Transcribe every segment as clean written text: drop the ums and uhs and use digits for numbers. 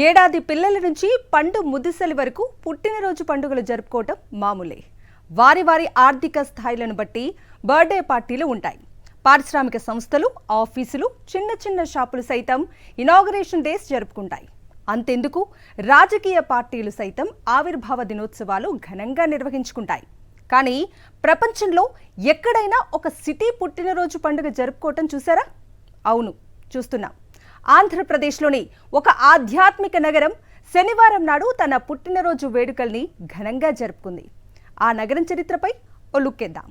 ఏడాది పిల్లల నుంచి పండు ముదిసలి వరకు పుట్టినరోజు పండుగలు జరుపుకోవటం మామూలే. వారి వారి ఆర్థిక స్థాయిలను బట్టి బర్త్డే పార్టీలు ఉంటాయి. పారిశ్రామిక సంస్థలు, ఆఫీసులు, చిన్న చిన్న షాపులు సైతం ఇనాగరేషన్ డేస్ జరుపుకుంటాయి. అంతెందుకు, రాజకీయ పార్టీలు సైతం ఆవిర్భావ దినోత్సవాలు ఘనంగా నిర్వహించుకుంటాయి. కానీ ప్రపంచంలో ఎక్కడైనా ఒక సిటీ పుట్టినరోజు పండుగ జరుపుకోవటం చూసారా? అవును, చూస్తున్నాం. ఆంధ్రప్రదేశ్లోని ఒక ఆధ్యాత్మిక నగరం శనివారం నాడు తన పుట్టినరోజు వేడుకల్ని ఘనంగా జరుపుకుంది. ఆ నగరం చరిత్రపై ఓ లుక్కేద్దాం.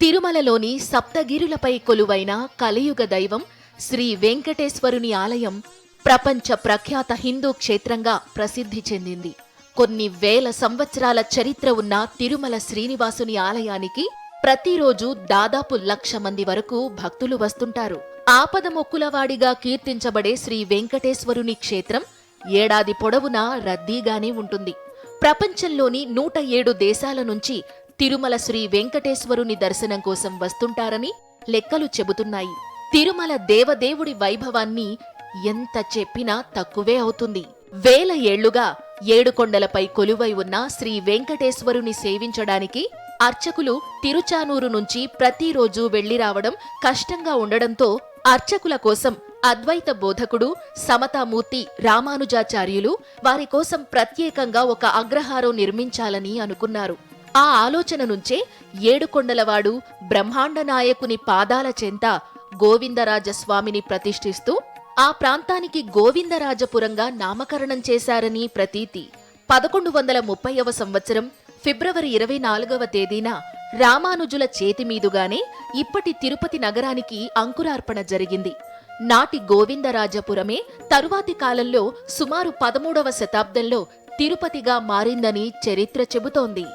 తిరుమలలోని సప్తగిరులపై కొలువైన కలియుగ దైవం శ్రీ వెంకటేశ్వరుని ఆలయం ప్రపంచ ప్రఖ్యాత హిందూ క్షేత్రంగా ప్రసిద్ధి చెందింది. కొన్ని వేల సంవత్సరాల చరిత్ర ఉన్న తిరుమల శ్రీనివాసుని ఆలయానికి ప్రతిరోజు దాదాపు 1,00,000 మంది వరకు భక్తులు వస్తుంటారు. ఆపద మొక్కులవాడిగా కీర్తించబడే శ్రీ వెంకటేశ్వరుని క్షేత్రం ఏడాది పొడవునా రద్దీగానే ఉంటుంది. ప్రపంచంలోని 107 దేశాల నుంచి తిరుమల శ్రీ వెంకటేశ్వరుని దర్శనం కోసం వస్తుంటారని లెక్కలు చెబుతున్నాయి. తిరుమల దేవదేవుడి వైభవాన్ని ఎంత చెప్పినా తక్కువే అవుతుంది. వేల ఏళ్లుగా 7 కొండలపై కొలువై ఉన్న శ్రీ వెంకటేశ్వరుని సేవించడానికి అర్చకులు తిరుచానూరు నుంచి ప్రతిరోజు వెళ్లి రావడం కష్టంగా ఉండడంతో అర్చకుల కోసం అద్వైత బోధకుడు సమతామూర్తి రామానుజాచార్యులు వారి కోసం ప్రత్యేకంగా ఒక అగ్రహారం నిర్మించాలని అనుకున్నారు. ఆ ఆలోచన నుంచే 7 కొండలవాడు బ్రహ్మాండ నాయకుని పాదాల చెంత గోవిందరాజస్వామిని ప్రతిష్ఠిస్తూ ఆ ప్రాంతానికి గోవిందరాజపురంగా నామకరణం చేశారని ప్రతీతి. 1130వ సంవత్సరం ఫిబ్రవరి 24వ తేదీన రామానుజుల చేతిమీదుగానే ఇప్పటి తిరుపతి నగరానికి అంకురార్పణ జరిగింది. నాటి గోవిందరాజపురమే తరువాతి కాలంలో సుమారు 13వ శతాబ్దంలో తిరుపతిగా మారిందని చరిత్ర చెబుతోంది.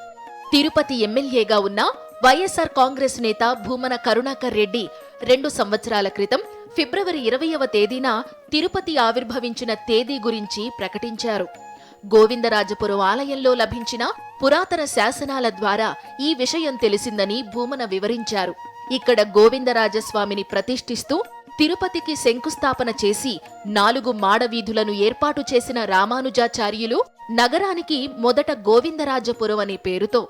తిరుపతి ఎమ్మెల్యేగా ఉన్న వైఎస్ఆర్ కాంగ్రెస్ నేత భూమన కరుణాకర్ రెడ్డి 2 సంవత్సరాల క్రితం ఫిబ్రవరి 20వ తేదీన తిరుపతి ఆవిర్భవించిన తేదీ గురించి ప్రకటించారు. గోవిందరాజపురం ఆలయంలో లభించిన పురాతన శాసనాల ద్వారా ఈ విషయం తెలిసిందని భూమన వివరించారు. ఇక్కడ గోవిందరాజస్వామిని ప్రతిష్ఠిస్తూ తిరుపతికి శంకుస్థాపన చేసి 4 మాడవీధులను ఏర్పాటు చేసిన రామానుజాచార్యులు నగరానికి మొదట గోవిందరాజపురం అనే పేరుతో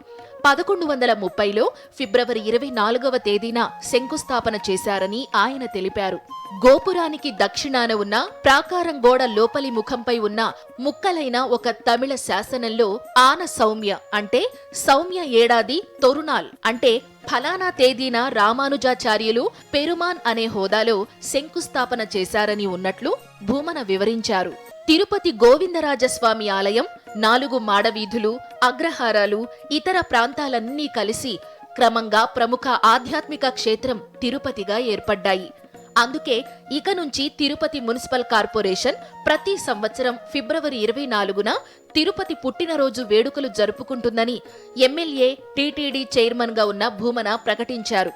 1130లో ఫిబ్రవరి 24వ తేదీన శంకుస్థాపన చేశారని ఆయన తెలిపారు. గోపురానికి దక్షిణాన ఉన్న ప్రాకారం గోడ లోపలి ముఖంపై ఉన్న ముక్కలైన ఒక తమిళ శాసనంలో ఆన సౌమ్య అంటే సౌమ్య ఏడాది తొరునాల్ అంటే ఫలానా తేదీన రామానుజాచార్యులు పెరుమాన్ అనే హోదాలో శంకుస్థాపన చేశారని ఉన్నట్లు భూమన వివరించారు. తిరుపతి గోవిందరాజస్వామి ఆలయం 4 మాడవీధులు, అగ్రహారాలు, ఇతర ప్రాంతాలన్నీ కలిసి క్రమంగా ప్రముఖ ఆధ్యాత్మిక క్షేత్రం తిరుపతిగా ఏర్పడ్డాయి. అందుకే ఇక నుంచి తిరుపతి మున్సిపల్ కార్పొరేషన్ ప్రతి సంవత్సరం ఫిబ్రవరి 24న తిరుపతి పుట్టినరోజు వేడుకలు జరుపుకుంటుందని ఎమ్మెల్యే టీటీడీ చైర్మన్ గా ఉన్న భూమన ప్రకటించారు.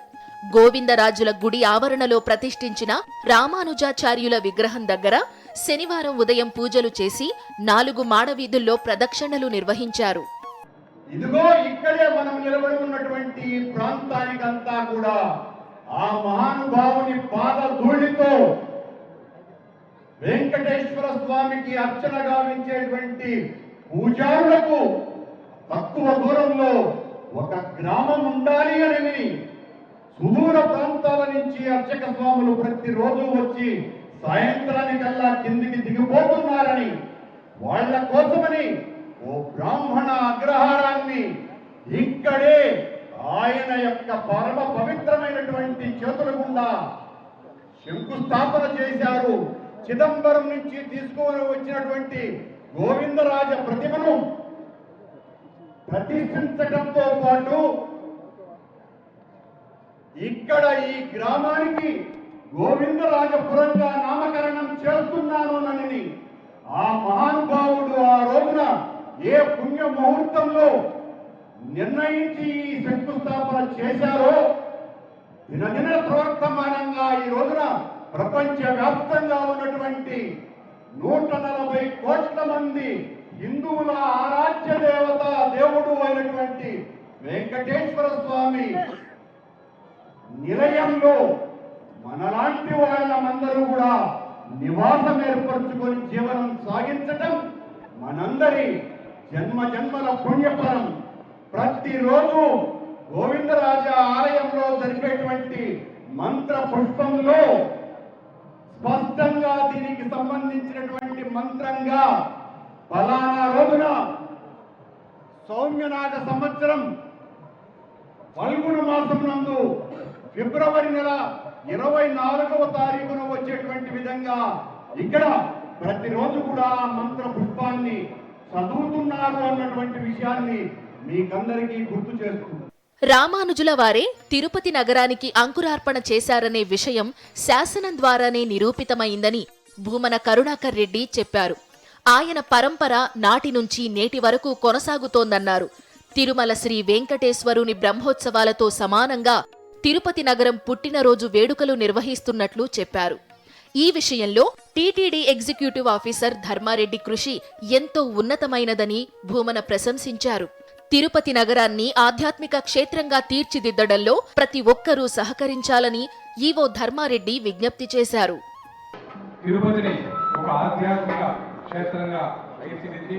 గోవిందరాజుల గుడి ఆవరణలో ప్రతిష్ఠించిన రామానుజాచార్యుల విగ్రహం దగ్గర శనివారం ఉదయం పూజలు చేసి 4 మాడవీధుల్లో ప్రదక్షిణలు నిర్వహించారు. ఇదిగో ఇక్కడే మనం నిలబడి ఉన్నటువంటి ప్రాంతానికంతా కూడా ఆ మహానుభావుని పాద ధూళితో వెంకటేశ్వర స్వామికి అర్చన గావించేటువంటి పూజారులకు తక్కువ దూరంలో ఒక గ్రామం ఉండాలి అని సుదూర ప్రాంతాల నుంచి అర్చక స్వాములు ప్రతిరోజు వచ్చి సాయంత్రానికల్లా కిందికి దిగిపోతున్నారని వాళ్ల కోసమని ఓ బ్రాహ్మణ అగ్రహారాన్ని ఇక్కడే ఆయన యొక్క పరమ పవిత్రమైనటువంటి చేతుల గుండా శంకుస్థాపన చేశారు. చిదంబరం నుంచి తీసుకొని వచ్చినటువంటి గోవిందరాజ ప్రతిమను ప్రతిష్ఠించడంతో పాటు ఇక్కడ ఈ గ్రామానికి గోవిందరాజపురంగా నామకరణం చేస్తున్నానని ఆ మహానుభావుడు ఆ రోజున ఏ పుణ్య ముహూర్తంలో నిర్ణయించి ఈ శంకుస్థాపన చేశారో దినదిన ప్రవర్తమానంగా ఈ రోజున ప్రపంచ వ్యాప్తంగా ఉన్నటువంటి 140 కోట్ల మంది హిందువుల ఆరాధ్య దేవత దేవుడు అయినటువంటి వెంకటేశ్వర స్వామి నిలయంలో మనలాంటి వాళ్ళమందరూ కూడా నివాసం ఏర్పరచుకొని జీవనం సాగి వహించటం మనందరి జన్మ జన్మల పుణ్యఫలం. ప్రతిరోజు గోవిందరాజ ఆలయంలో జరిపేటువంటి మంత్ర పుష్పంలో స్పష్టంగా దీనికి సంబంధించినటువంటి మంత్రంగా ఫలానా రోజున సౌమ్యనాగ సంవత్సరం ఫల్గుణ మాసం నందు ఫిబ్రవరి నెల 24వ తారీఖున వచ్చేటువంటి విధంగా ఇక్కడ ప్రతిరోజు కూడా ఆ మంత్ర పుష్పాన్ని చదువుతున్నారు అన్నటువంటి విషయాన్ని మీకందరికీ గుర్తు చేస్తున్నారు. రామానుజుల వారే తిరుపతి నగరానికి అంకురార్పణ చేశారనే విషయం శాసనం ద్వారానే నిరూపితమైందని భూమన కరుణాకర్ రెడ్డి చెప్పారు. ఆయన పరంపర నాటి నుంచి నేటి వరకు కొనసాగుతోందన్నారు. తిరుమల శ్రీ వెంకటేశ్వరుని బ్రహ్మోత్సవాలతో సమానంగా తిరుపతి నగరం పుట్టినరోజు వేడుకలు నిర్వహిస్తున్నట్లు చెప్పారు. ఈ విషయంలో టీటీడీ ఎగ్జిక్యూటివ్ ఆఫీసర్ ధర్మారెడ్డి కృషి ఎంతో ఉన్నతమైనదని భూమన ప్రశంసించారు. తిరుపతి నగరాన్ని ఆధ్యాత్మిక క్షేత్రంగా తీర్చిదిద్దడంలో ప్రతి ఒక్కరూ సహకరించాలని ఈవో ధర్మారెడ్డి విజ్ఞప్తి చేశారు. తిరుపతిని ఒక ఆధ్యాత్మిక క్షేత్రంగా తీర్చిదిద్ది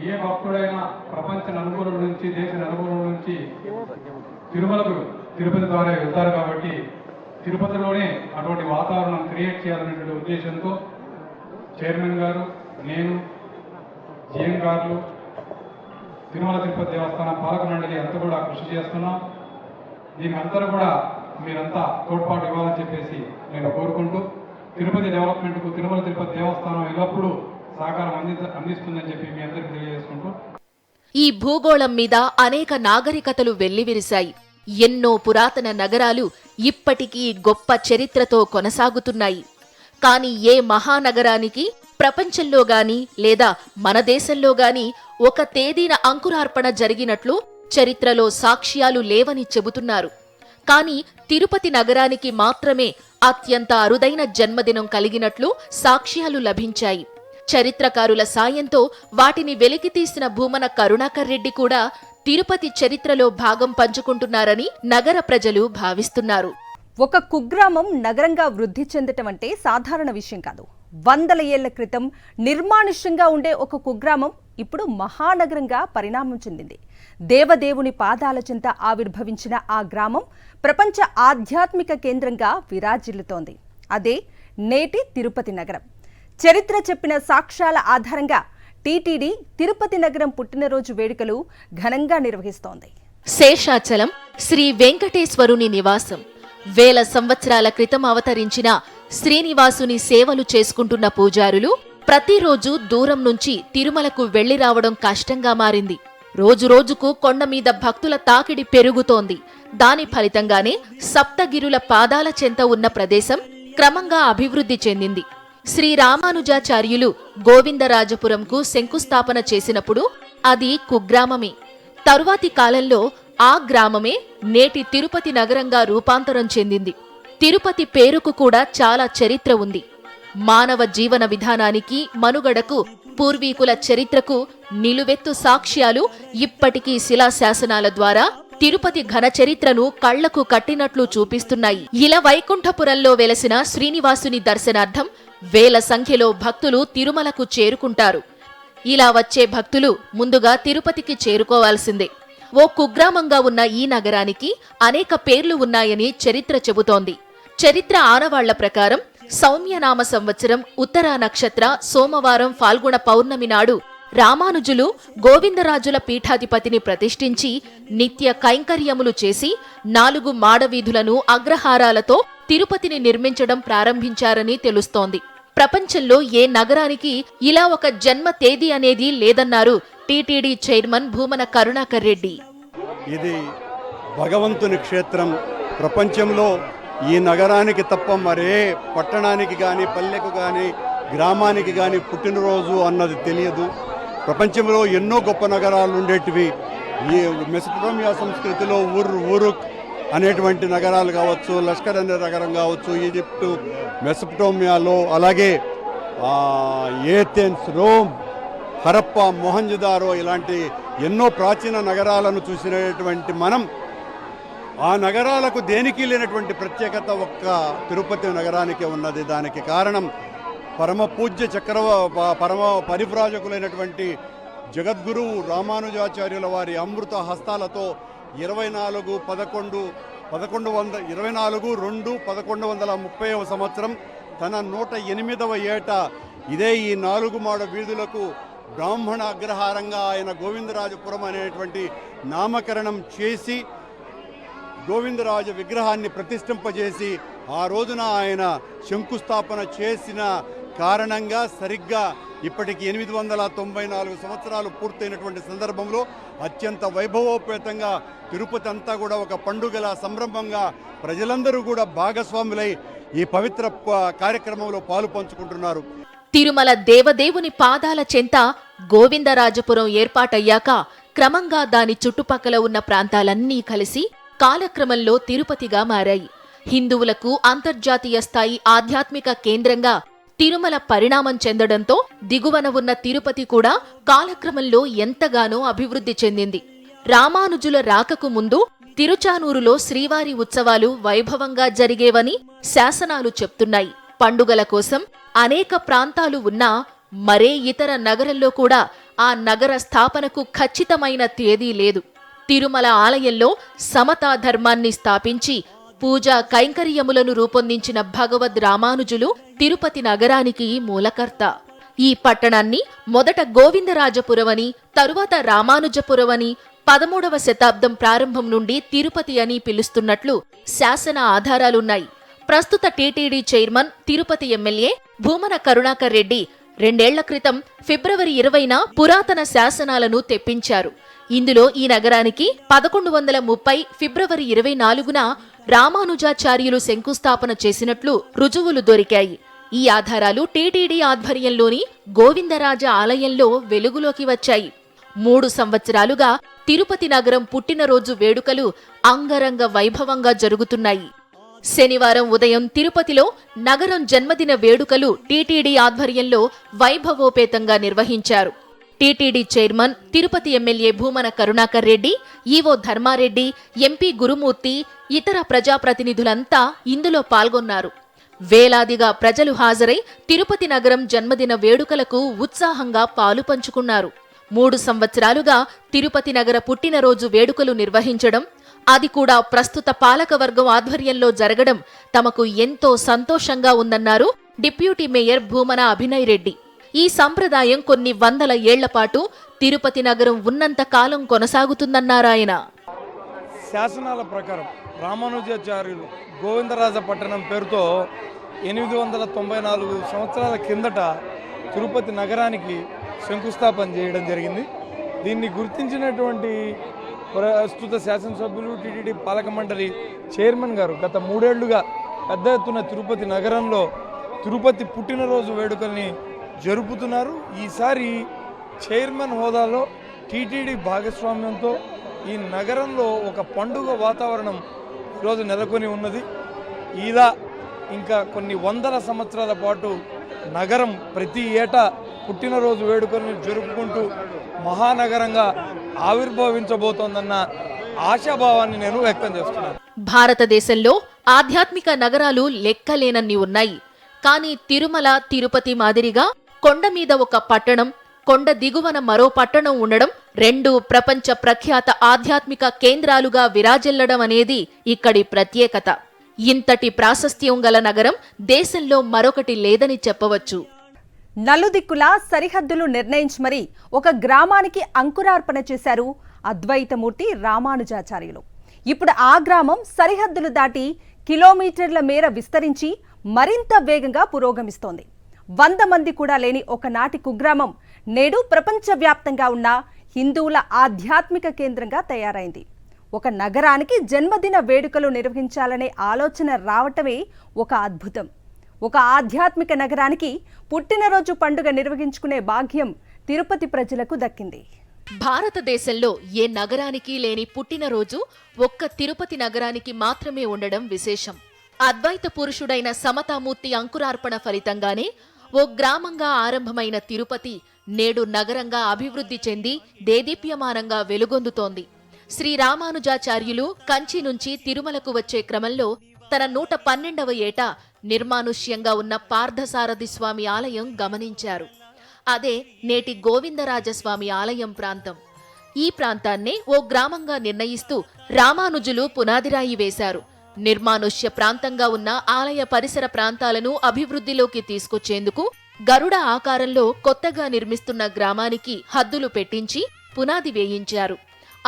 ఏ భక్తుడైనా ప్రపంచ నలుమూలల నుంచి దేశ నలుమూలల నుంచి తిరుమలకు తిరుపతి ద్వారా వెళ్తారు. కాబట్టి తిరుపతిలోనే అటువంటి వాతావరణం క్రియేట్ చేయాలనేటువంటి ఉద్దేశంతో చైర్మన్ గారు, నేను, జిఎం గారు, తిరుమల తిరుపతి దేవస్థానం పాలక మండలి అంతా కూడా కృషి చేస్తున్నాం. దీనికి అందరూ కూడా మీరంతా తోడ్పాటు ఇవ్వాలని చెప్పేసి నేను కోరుకుంటూ తిరుపతి డెవలప్మెంట్కు తిరుమల తిరుపతి దేవస్థానం ఎల్లప్పుడూ సహకారం అందిస్తుందని చెప్పి మీ అందరికీ తెలియజేసుకుంటూ ఈ భూగోళం మీద అనేక నాగరికతలు వెల్లివిరిశాయి. ఎన్నో పురాతన నగరాలు ఇప్పటికీ గొప్ప చరిత్రతో కొనసాగుతున్నాయి. కాని ఏ మహానగరానికి ప్రపంచంలో గాని లేదా మన దేశంలో గాని ఒక తేదీన అంకురార్పణ జరిగినట్లు చరిత్రలో సాక్ష్యాలు లేవని చెబుతున్నారు. కాని తిరుపతి నగరానికి మాత్రమే అత్యంత అరుదైన జన్మదినం కలిగినట్లు సాక్ష్యాలు లభించాయి. చరిత్రకారుల సాయంతో వాటిని వెలికితీసిన భూమన కరుణాకర్ రెడ్డి కూడా తిరుపతి చరిత్రలో భాగం పంచుకుంటున్నారని నగర ప్రజలు భావిస్తున్నారు. ఒక కుగ్రామం నగరంగా వృద్ధి చెందటం అంటే సాధారణ విషయం కాదు. 100 ఏళ్ల క్రితం నిర్మానుష్యంగా ఉండే ఒక కుగ్రామం ఇప్పుడు మహానగరంగా పరిణామం చెందింది. దేవదేవుని పాదాల చెంత ఆవిర్భవించిన ఆ గ్రామం ప్రపంచ ఆధ్యాత్మిక కేంద్రంగా విరాజిల్లుతోంది. అదే నేటి తిరుపతి నగరం. చరిత్ర చెప్పిన సాక్ష్యాల ఆధారంగా టీటీడీ తిరుపతి నగరం పుట్టినరోజు వేడుకలు ఘనంగా నిర్వహిస్తోంది. శేషాచలం శ్రీ వెంకటేశ్వరుని నివాసం. వేల సంవత్సరాల క్రితం అవతరించిన శ్రీనివాసుని సేవలు చేసుకుంటున్న పూజారులు ప్రతిరోజు దూరం నుంచి తిరుమలకు వెళ్లి రావడం కష్టంగా మారింది. రోజురోజుకు కొండ మీద భక్తుల తాకిడి పెరుగుతోంది. దాని ఫలితంగానే సప్తగిరుల పాదాల చెంత ఉన్న ప్రదేశం క్రమంగా అభివృద్ధి చెందింది. శ్రీ రామానుజాచార్యులు గోవిందరాజపురంకు శంకుస్థాపన చేసినప్పుడు అది కుగ్రామమే. తరువాతి కాలంలో ఆ గ్రామమే నేటి తిరుపతి నగరంగా రూపాంతరం చెందింది. తిరుపతి పేరుకు కూడా చాలా చరిత్ర ఉంది. మానవ జీవన విధానానికి, మనుగడకు, పూర్వీకుల చరిత్రకు నిలువెత్తు సాక్ష్యాలు ఇప్పటికీ శిలాశాసనాల ద్వారా తిరుపతి ఘన చరిత్రను కళ్లకు కట్టినట్లు చూపిస్తున్నాయి. ఇలా వైకుంఠపురంలో వెలసిన శ్రీనివాసుని దర్శనార్థం వేల సంఖ్యలో భక్తులు తిరుమలకు చేరుకుంటారు. ఇలా వచ్చే భక్తులు ముందుగా తిరుపతికి చేరుకోవాల్సిందే. ఓ కుగ్రామంగా ఉన్న ఈ నగరానికి అనేక పేర్లు ఉన్నాయని చరిత్ర చెబుతోంది. చరిత్ర ఆనవాళ్ల ప్రకారం సౌమ్యనామ సంవత్సరం ఉత్తరా నక్షత్ర సోమవారం ఫాల్గుణ పౌర్ణమి నాడు రామానుజులు గోవిందరాజుల పీఠాధిపతిని ప్రతిష్ఠించి నిత్య కైంకర్యములు చేసి 4 మాడవీధులను అగ్రహారాలతో తిరుపతిని నిర్మించడం ప్రారంభించారని తెలుస్తోంది. ప్రపంచంలో ఏ నగరానికి ఇలా ఒక జన్మ తేదీ అనేది లేదన్నారు టీటీడీ చైర్మన్ భూమన కరుణాకర్ రెడ్డి. ఇది భగవంతుని క్షేత్రం. ప్రపంచంలో ఈ నగరానికి తప్ప మరే పట్టణానికి కానీ, పల్లెకు కానీ, గ్రామానికి కానీ పుట్టినరోజు అన్నది తెలియదు. ప్రపంచంలో ఎన్నో గొప్ప నగరాలు ఉండేటివి. ఈ మెసొపొటేమియా సంస్కృతిలో ఊరుక్ అనేటువంటి నగరాలు కావచ్చు, లష్కర్ అనే నగరం కావచ్చు, ఈజిప్టు, మెసొపొటేమియాలో, అలాగే ఏథెన్స్, రోమ్, హరప్ప, మొహంజదారో ఇలాంటి ఎన్నో ప్రాచీన నగరాలను చూసినటువంటి మనం ఆ నగరాలకు దేనికి లేనటువంటి ప్రత్యేకత ఒక్క తిరుపతి నగరానికి ఉన్నది. దానికి కారణం పరమ పూజ్య పరమ పరివ్రాజకులైనటువంటి జగద్గురువు రామానుజాచార్యుల వారి అమృత హస్తాలతో 24/2/1130 సంవత్సరం తన 108వ ఏట ఇదే ఈ 4 మాడ వీధులకు బ్రాహ్మణ అగ్రహారంగా ఆయన గోవిందరాజపురం అనేటువంటి నామకరణం చేసి గోవిందరాజ విగ్రహాన్ని ప్రతిష్ఠింపజేసి ఆ రోజున ఆయన శంకుస్థాపన చేసిన కారణంగా సరిగ్గా ఇప్పటికి 894 సంవత్సరాలు పూర్తయినటువంటి సందర్భంలో అత్యంత వైభవోపేతంగా తిరుపతి అంతా కూడా ఒక పండుగల సంరంభంగా ప్రజలందరూ కూడా భాగస్వాములై ఈ పవిత్ర కార్యక్రమంలో పాలు పంచుకుంటున్నారు. తిరుమల దేవదేవుని పాదాల చెంత గోవిందరాజపురం ఏర్పాటయ్యాక క్రమంగా దాని చుట్టుపక్కల ఉన్న ప్రాంతాలన్నీ కలిసి కాలక్రమంలో తిరుపతిగా మారాయి. హిందువులకు అంతర్జాతీయ స్థాయి ఆధ్యాత్మిక కేంద్రంగా తిరుమల పరిణామం చెందడంతో దిగువన ఉన్న తిరుపతి కూడా కాలక్రమంలో ఎంతగానో అభివృద్ధి చెందింది. రామానుజుల రాకకు ముందు తిరుచానూరులో శ్రీవారి ఉత్సవాలు వైభవంగా జరిగేవని శాసనాలు చెప్తున్నాయి. పండుగల కోసం అనేక ప్రాంతాలు ఉన్నా మరే ఇతర నగరంలో కూడా ఆ నగర స్థాపనకు ఖచ్చితమైన తేదీ లేదు. తిరుమల ఆలయంలో సమతా ధర్మాన్ని స్థాపించి పూజా కైంకర్యములను రూపొందించిన భగవద్ రామానుజులు తిరుపతి నగరానికి మూలకర్త. ఈ పట్టణాన్ని మొదట గోవిందరాజపురమని, తరువాత రామానుజపురమని, 13వ శతాబ్దం ప్రారంభం నుండి తిరుపతి అని పిలుస్తున్నట్లు శాసన ఆధారాలున్నాయి. ప్రస్తుత TTD chairman, Tirupati MLA Bhumana Karunakar Reddy 2 ఏళ్ల క్రితం ఫిబ్రవరి 20న పురాతన శాసనాలను తెప్పించారు. ఇందులో ఈ నగరానికి 1130 ఫిబ్రవరి 24న రామానుజాచార్యులు శంకుస్థాపన చేసినట్లు రుజువులు దొరికాయి. ఈ ఆధారాలు టీటీడీ ఆధ్వర్యంలోని గోవిందరాజ ఆలయంలో వెలుగులోకి వచ్చాయి. 3 సంవత్సరాలుగా తిరుపతి నగరం పుట్టినరోజు వేడుకలు అంగరంగ వైభవంగా జరుగుతున్నాయి. శనివారం ఉదయం తిరుపతిలో నగరం జన్మదిన వేడుకలు టీటీడీ ఆధ్వర్యంలో వైభవోపేతంగా నిర్వహించారు. TTD chairman, Tirupati MLA Bhumana Karunakar Reddy, EO Dharma Reddy, MP Gurumurthy, ఇతర ప్రజాప్రతినిధులంతా ఇందులో పాల్గొన్నారు. వేలాదిగా ప్రజలు హాజరై తిరుపతి నగరం జన్మదిన వేడుకలకు ఉత్సాహంగా పాలు పంచుకున్నారు. 3 సంవత్సరాలుగా తిరుపతి నగర పుట్టినరోజు వేడుకలు నిర్వహించడం, అది కూడా ప్రస్తుత పాలకవర్గం ఆధ్వర్యంలో జరగడం తమకు ఎంతో సంతోషంగా ఉందన్నారు డిప్యూటీ మేయర్ భూమన అభినయ్ రెడ్డి. ఈ సంప్రదాయం కొన్ని వందల ఏళ్లపాటు తిరుపతి నగరం ఉన్నంత కాలం కొనసాగుతుందన్నారాయన. శాసనాల ప్రకారం రామానుజాచార్యులు గోవిందరాజపట్టణం పేరుతో 894 సంవత్సరాల కిందట తిరుపతి నగరానికి శంకుస్థాపన చేయడం జరిగింది. దీన్ని గుర్తించినటువంటి ప్రస్తుత శాసనసభ్యులు, టీటీడీ పాలక మండలి చైర్మన్ గారు గత 3 ఏళ్లుగా పెద్ద ఎత్తున తిరుపతి నగరంలో తిరుపతి పుట్టినరోజు వేడుకల్ని జరుపుతున్నారు. ఈసారి చైర్మన్ హోదాలో టీటీడీ భాగస్వామ్యంతో ఈ నగరంలో ఒక పండుగ వాతావరణం ఈరోజు నెలకొని ఉన్నది. ఇలా ఇంకా కొన్ని వందల సంవత్సరాల పాటు నగరం ప్రతి ఏటా పుట్టినరోజు వేడుకలను జరుపుకుంటూ మహానగరంగా ఆవిర్భవించబోతోందన్న ఆశాభావాన్ని నేను వ్యక్తం చేస్తున్నాను. భారతదేశంలో ఆధ్యాత్మిక నగరాలు లెక్కలేనన్ని ఉన్నాయి. కానీ తిరుమల, తిరుపతి మాదిరిగా కొండ మీద ఒక పట్టణం, కొండ దిగువన మరో పట్టణం ఉండడం, 2 ప్రపంచ ప్రఖ్యాత ఆధ్యాత్మిక కేంద్రాలుగా విరాజిల్లడం అనేది ఇక్కడి ప్రత్యేకత. ఇంతటి ప్రాశస్త్యం గల నగరం దేశంలో మరొకటి లేదని చెప్పవచ్చు. నలుదిక్కులా సరిహద్దులు నిర్ణయించి మరీ ఒక గ్రామానికి అంకురార్పణ చేశారు అద్వైతమూర్తి రామానుజాచార్యులు. ఇప్పుడు ఆ గ్రామం సరిహద్దులు దాటి కిలోమీటర్ల మేర విస్తరించి మరింత వేగంగా పురోగమిస్తోంది. 100 మంది కూడా లేని ఒకనాటి కుగ్రామం నేడు ప్రపంచవ్యాప్తంగా ఉన్న హిందువుల ఆధ్యాత్మిక కేంద్రంగా తయారైంది. ఒక నగరానికి జన్మదిన వేడుకలు నిర్వహించాలనే ఆలోచన రావటమే ఒక అద్భుతం. ఒక ఆధ్యాత్మిక నగరానికి పుట్టినరోజు పండుగ నిర్వహించుకునే భాగ్యం తిరుపతి ప్రజలకు దక్కింది. భారతదేశంలో ఏ నగరానికి లేని పుట్టినరోజు ఒక్క తిరుపతి నగరానికి మాత్రమే ఉండడం విశేషం. అద్వైత పురుషుడైన సమతామూర్తి అంకురార్పణ ఫలితంగానే ఓ గ్రామంగా ఆరంభమైన తిరుపతి నేడు నగరంగా అభివృద్ధి చెంది దేదీప్యమానంగా వెలుగొందుతోంది. శ్రీరామానుజాచార్యులు కంచి నుంచి తిరుమలకు వచ్చే క్రమంలో తన 112వ ఏట నిర్మానుష్యంగా ఉన్న పార్థసారథి స్వామి ఆలయం గమనించారు. అదే నేటి గోవిందరాజస్వామి ఆలయం ప్రాంతం. ఈ ప్రాంతాన్నే ఓ గ్రామంగా నిర్ణయిస్తూ రామానుజులు పునాదిరాయి వేశారు. నిర్మానుష్య ప్రాంతంగా ఉన్న ఆలయ పరిసర ప్రాంతాలను అభివృద్ధిలోకి తీసుకొచ్చేందుకు గరుడ ఆకారంలో కొత్తగా నిర్మిస్తున్న గ్రామానికి హద్దులు పెట్టించి పునాది వేయించారు.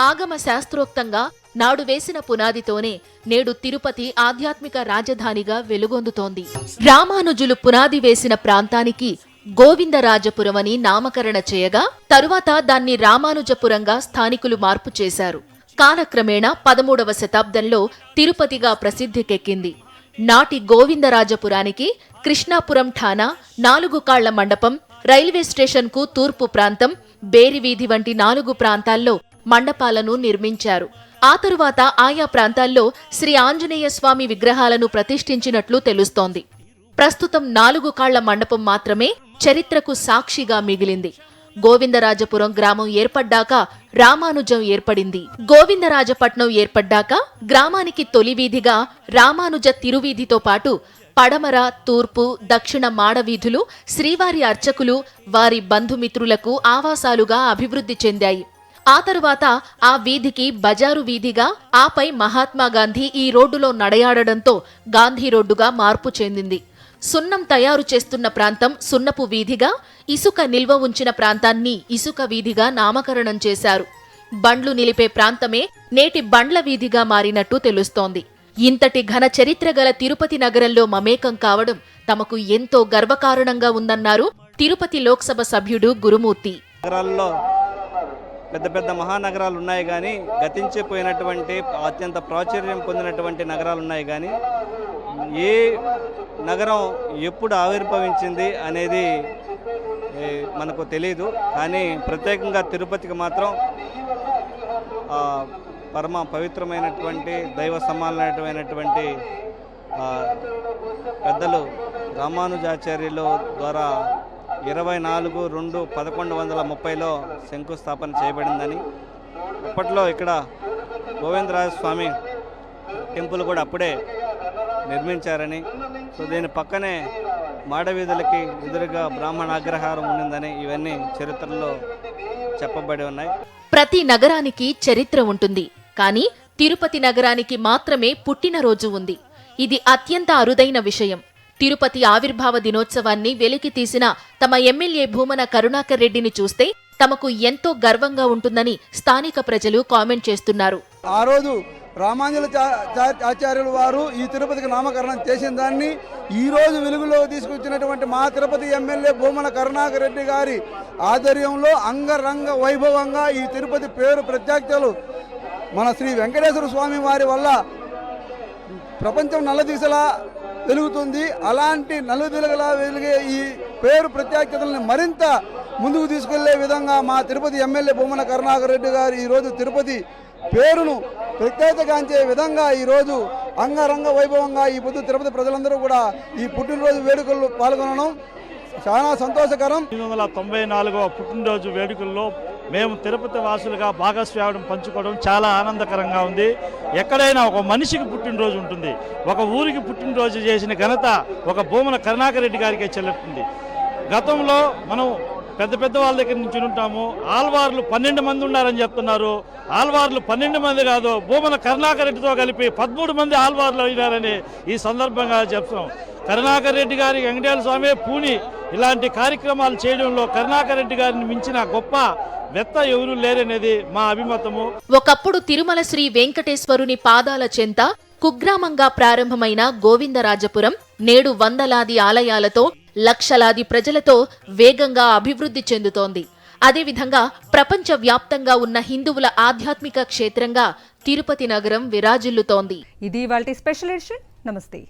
ఆగమ శాస్త్రోక్తంగా నాడు వేసిన పునాదితోనే నేడు తిరుపతి ఆధ్యాత్మిక రాజధానిగా వెలుగొందుతోంది. రామానుజులు పునాది వేసిన ప్రాంతానికి గోవిందరాజపురమని నామకరణ చేయగా తరువాత దాన్ని రామానుజపురంగా స్థానికులు మార్పు చేశారు. కాలక్రమేణా 13వ శతాబ్దంలో తిరుపతిగా ప్రసిద్ధికెక్కింది. నాటి గోవిందరాజపురానికి కృష్ణాపురం ఠాణా, 4 కాళ్ల మండపం, రైల్వే స్టేషన్కు తూర్పు ప్రాంతం, బేరివీధి వంటి 4 ప్రాంతాల్లో మండపాలను నిర్మించారు. ఆ తరువాత ఆయా ప్రాంతాల్లో శ్రీ ఆంజనేయ స్వామి విగ్రహాలను ప్రతిష్ఠించినట్లు తెలుస్తోంది. ప్రస్తుతం 4 కాళ్ల మండపం మాత్రమే చరిత్రకు సాక్షిగా మిగిలింది. గోవిందరాజపురం గ్రామం ఏర్పడ్డాక రామానుజం ఏర్పడింది. గోవిందరాజపట్నం ఏర్పడ్డాక గ్రామానికి తొలి వీధిగా రామానుజ తిరువీధితో పాటు పడమర, తూర్పు, దక్షిణ మాడవీధులు శ్రీవారి అర్చకులు, వారి బంధుమిత్రులకు ఆవాసాలుగా అభివృద్ధి చెందాయి. ఆ తరువాత ఆ వీధికి బజారు వీధిగా, ఆపై మహాత్మాగాంధీ ఈ రోడ్డులో నడయాడడంతో గాంధీ రోడ్డుగా మార్పు చెందింది. సున్నం తయారు చేస్తున్న ప్రాంతం సున్నపు వీధిగా, ఇసుక నిల్వ ఉంచిన ప్రాంతాన్ని ఇసుక వీధిగా నామకరణం చేశారు. బండ్లు నిలిపే ప్రాంతమే నేటి బండ్ల వీధిగా మారినట్టు తెలుస్తోంది. ఇంతటి ఘన చరిత్ర గల తిరుపతి నగరంలో మమేకం కావడం తమకు ఎంతో గర్వకారణంగా ఉందన్నారు తిరుపతి లోక్సభ సభ్యుడు గురుమూర్తి. నగరాల్లో పెద్ద పెద్ద మహానగరాలు ఉన్నాయి కానీ గతించిపోయినటువంటి అత్యంత ప్రాచుర్యం పొందినటువంటి నగరాలు ఉన్నాయి కానీ ఏ నగరం ఎప్పుడు ఆవిర్భవించింది అనేది మనకు తెలియదు. కానీ ప్రత్యేకంగా తిరుపతికి మాత్రం పరమ పవిత్రమైనటువంటి దైవ సమానమైనటువంటి పెద్దలు రామానుజాచార్యుల ద్వారా 24/2/1130లో శంకుస్థాపన చేయబడిందని, అప్పట్లో ఇక్కడ గోవిందరాజస్వామి టెంపుల్ కూడా అప్పుడే నిర్మించారని, సో దీని పక్కనే మాడవీధులకి ఎదురుగా బ్రాహ్మణ అగ్రహారం ఉండిందని ఇవన్నీ చరిత్రలో చెప్పబడి ఉన్నాయి. ప్రతి నగరానికి చరిత్ర ఉంటుంది. కానీ తిరుపతి నగరానికి మాత్రమే పుట్టినరోజు ఉంది. ఇది అత్యంత అరుదైన విషయం. తిరుపతి ఆవిర్భావ దినోత్సవాన్ని వెలికి తీసిన తమ ఎమ్మెల్యే భూమన కరుణాకర్ రెడ్డిని చూస్తే తమకు ఎంతో గర్వంగా ఉంటుందని స్థానిక ప్రజలు కామెంట్ చేస్తున్నారు. ఆ రోజు రామానుజాచార్యుల వారు ఈ తిరుపతికి నామకరణం చేసిన దాన్ని ఈ రోజు వెలుగులో తీసుకొచ్చినటువంటి మా తిరుపతి ఎమ్మెల్యే భూమన కరుణాకర్ రెడ్డి గారి ఆధ్వర్యంలో అంగరంగ వైభవంగా ఈ తిరుపతి పేరు ప్రత్యేకతలు మన శ్రీ వెంకటేశ్వర స్వామి వారి వల్ల ప్రపంచం నల్లదిశలా వెలుగుతుంది. అలాంటి నలుదిలగలా వెలిగే ఈ పేరు ప్రత్యేకతలను మరింత ముందుకు తీసుకెళ్లే విధంగా మా తిరుపతి ఎమ్మెల్యే భూమన కరుణాకర్ రెడ్డి గారు ఈరోజు తిరుపతి పేరును ప్రత్యేకగాంచే విధంగా ఈరోజు అంగరంగ వైభవంగా ఈ పొద్దు తిరుపతి ప్రజలందరూ కూడా ఈ పుట్టినరోజు వేడుకల్లో పాల్గొనడం చాలా సంతోషకరం. 1994వ పుట్టినరోజు వేడుకల్లో మేము తిరుపతి వాసులుగా భాగస్వామ్యం పంచుకోవడం చాలా ఆనందకరంగా ఉంది. ఎక్కడైనా ఒక మనిషికి పుట్టినరోజు ఉంటుంది, ఒక ఊరికి పుట్టినరోజు చేసిన ఘనత ఒక భూమన కరుణాకర్ రెడ్డి గారికే చెల్లుతుంది. గతంలో మనం పెద్ద పెద్ద వాళ్ళ దగ్గర నుంచి ఉంటాము. ఆల్వార్లు 12 మంది ఉన్నారని చెప్తున్నారు. ఆల్వార్లు 12 మంది కాదు, భూమన కరుణాకర్ రెడ్డితో కలిపి 13 మంది ఆల్వార్లు అయినారని ఈ సందర్భంగా చెప్తున్నాం. కరుణాకర్ రెడ్డి గారి వెంకటేశ్వర స్వామి పూని ఇలాంటి కార్యక్రమాలు చేయడంలో కరుణాకర్ రెడ్డి గారిని మించిన గొప్ప వెత్త ఎవరూ లేరనేది మా అభిమతము. ఒకప్పుడు తిరుమల శ్రీ వెంకటేశ్వరుని పాదాల చెంత కుగ్రామంగా ప్రారంభమైన గోవిందరాజపురం నేడు వందలాది ఆలయాలతో, లక్షలాది ప్రజలతో వేగంగా అభివృద్ధి చెందుతోంది. అదేవిధంగా ప్రపంచ వ్యాప్తంగా ఉన్న హిందువుల ఆధ్యాత్మిక క్షేత్రంగా తిరుపతి నగరం విరాజిల్లుతోంది. ఇది ఇవాల్టి స్పెషల్ ఎడిషన్. నమస్తే.